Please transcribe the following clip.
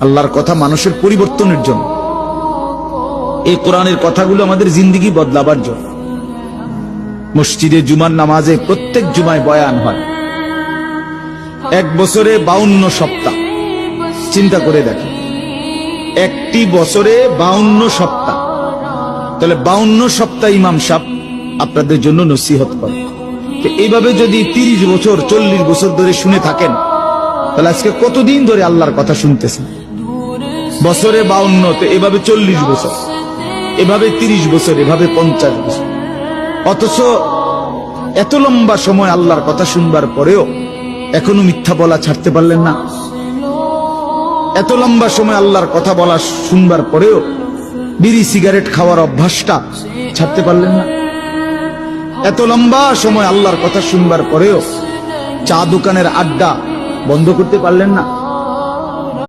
আল্লাহর কথা মানুষের পরিবর্তনের জন্য। এই কোরআনের কথাগুলো আমাদের জিন্দেগি বদলাবার জন্য। মসজিদে জুমার নামাজে প্রত্যেক জুমায় বয়ান হয়। এক বছরে 52 সপ্তাহ, চিন্তা করে দেখেন, একটি বছরে 52 সপ্তাহ। তাহলে 52 সপ্তাহ ইমাম সাহেব আপনাদের জন্য নসিহত করে। এইভাবে যদি 30 বছর 40 বছর ধরে শুনে থাকেন, তাহলে আজকে কতদিন ধরে আল্লাহর কথা শুনতেছেন? বছরে 52, তো এভাবে 40 বছর, এভাবে 30 বছর, এভাবে 50 বছর। অথচ এত লম্বা সময় আল্লাহর কথা শুনবার পরেও এখনো মিথ্যা বলা ছাড়তে পারলেন না। এত লম্বা সময় আল্লাহর কথা বলা শুনবার পরেও বিড়ি সিগারেট খাওয়ার অভ্যাসটা ছাড়তে পারলেন না। এত লম্বা সময় আল্লাহর কথা শুনবার পরেও চা দোকানের আড্ডা বন্ধ করতে পারলেন না।